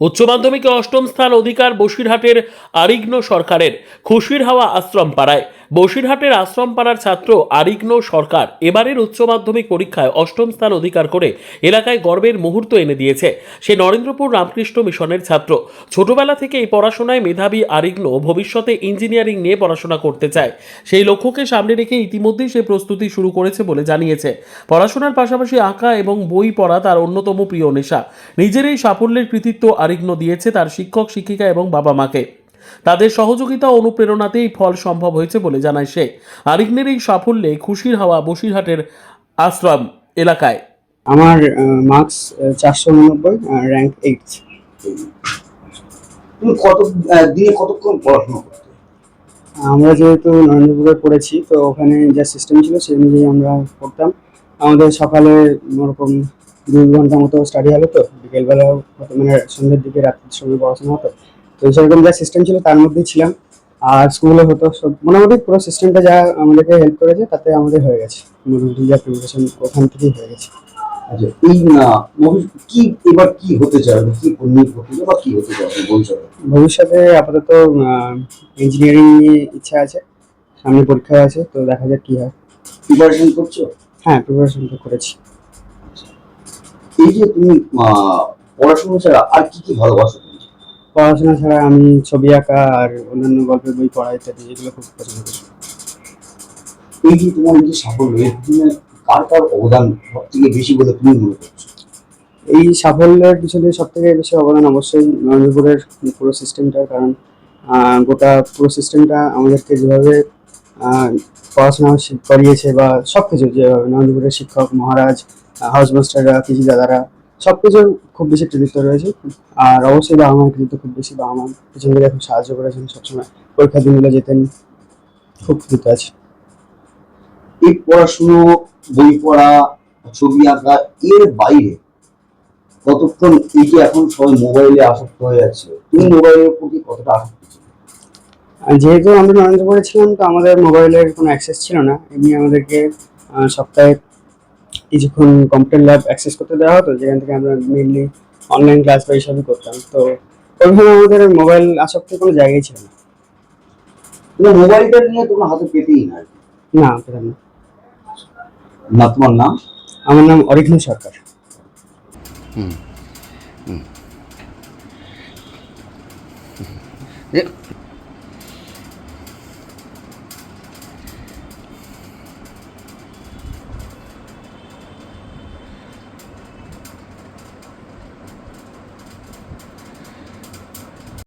উচ্চ মাধ্যমিকে অষ্টম স্থান অধিকার বসিরহাটের আরিগ্ন সরকারের। খুশির হাওয়া আশ্রম পাড়ায়। বসিরহাটের আশ্রম পাড়ার ছাত্র আরিগ্ন সরকার এবারের উচ্চ মাধ্যমিক পরীক্ষায় অষ্টম স্থান অধিকার করে এলাকায় গর্বের মুহূর্ত এনে দিয়েছে। সে নরেন্দ্রপুর রামকৃষ্ণ মিশনের ছাত্র। ছোটবেলা থেকে এই পড়াশোনায় মেধাবী আরিগ্ন ভবিষ্যতে ইঞ্জিনিয়ারিং নিয়ে পড়াশোনা করতে চায়। সেই লক্ষ্যকে সামনে রেখে ইতিমধ্যেই সে প্রস্তুতি শুরু করেছে বলে জানিয়েছে। পড়াশোনার পাশাপাশি আঁকা এবং বই পড়া তার অন্যতম প্রিয় নেশা। নিজের এই সাফল্যের কৃতিত্ব আরিগ্ন দিয়েছে তার শিক্ষক শিক্ষিকা এবং বাবা মাকে। তাদের সহযোগিতা ও অনুপ্রেরণাতেই ফল সম্ভব হয়েছে বলে জানায় সে। আরিগ্নের এই সাফল্যে খুশির হাওয়া বসিরহাটের আশ্রম এলাকায়। আমার মার্কস 489, র্যাঙ্ক 8। তুমি দিনে কতক্ষণ পড়াশোনা করতে? আমরা যেহেতু নরেন্দ্রপুরে পড়েছি, তো ওখানে যা সিস্টেম ছিল সেই অনুযায়ী আমরা পড়তাম। আমাদের সকালে ওরকম 2 ঘন্টা মতো স্টাডি হলো, তো বিকেলবেলাও হতো, মানে সন্ধ্যের দিকে রাত্রির সময় পড়াশোনা হতো। তো সেরকম যা সিস্টেম ছিল তার মধ্যেই ছিলাম। আর স্কুলে হতো সব মোটামুটি পুরো সিস্টেমটা যা আমাদেরকে হেল্প করেছে তাতে আমাদের হয়ে গেছে, মোটামুটি যা প্রিপারেশন ওখান থেকেই হয়ে গেছে। আচ্ছা, এই কি এবার কি হতে চাও, কি নিয়ে পড়তে চাও বা কি হতে চাও ভবিষ্যতে? ভবিষ্যতে আপাতত ইঞ্জিনিয়ারিং নিয়ে ইচ্ছা আছে, সামনে পরীক্ষা আছে, তো দেখা যাক কি হয়। প্রিপারেশন করছো? হ্যাঁ, প্রিপারেশন তো করেছি। এই যে তুমি পড়াশোনা ছাড়া আর কি কি ভালোবাসো তুমি? পড়াশোনা ছাড়া আমি ছবি আঁকা আর অন্যান্য গল্পের বই পড়া ইত্যাদি এগুলো খুব পছন্দ করি। এই যে তোমার এই যে সাফল্য, এর পিছনে কার অবদান সব থেকে বেশি বলে তুমি মনে করছো? এই সাফল্যের পিছনে সব থেকে বেশি অবদান অবশ্যই নরেন্দ্রপুরের পুরো সিস্টেমটার, কারণ গোটা পুরো সিস্টেমটা আমাদেরকে যেভাবে পড়াশোনা করিয়েছে বা সব কিছু, যেভাবে নরেন্দ্রপুরের শিক্ষক মহারাজ, হাউস মাস্টাররা, পিজি দাদারা, সব কিছুর খুব বেশি কৃতিত্ব রয়েছে। আর অবশ্যই বাবা মায়ের কৃতিত্ব খুব বেশি, বাবা মা পিছন থেকে খুব সাহায্য করেছেন, সবসময় পরীক্ষার দিনগুলো যেতেন, খুব কৃতিত্ব আছে। এই পড়াশুনো, বই পড়া, ছবি আঁকা এর বাইরে কতক্ষণ, এই যে এখন সবাই মোবাইলে আসক্ত হয়ে যাচ্ছে, তুমি মোবাইলের প্রতি কতটা আসক্ত ছিল? আর যেহেতু আমরা নরেন্দ্রপুরে ছিলাম, তো আমাদের মোবাইলের কোনো অ্যাক্সেস ছিল না। এমনি আমাদেরকে সপ্তাহে কিছুক্ষণ কম্পিউটার ল্যাব অ্যাক্সেস করতে দেওয়া হতো, যেখান থেকে আমরা মেনলি অনলাইন ক্লাস বা এইসবই করতাম। তো ওইখানে আমাদের মোবাইল আসক্তির কোনো জায়গায় ছিল না। কিন্তু মোবাইলটা নিয়ে তোমার হাতে পেতেই না। না, পেতাম না। না, তোমার নাম? আমার নাম অরিঘ্ন সরকার। হুম হুম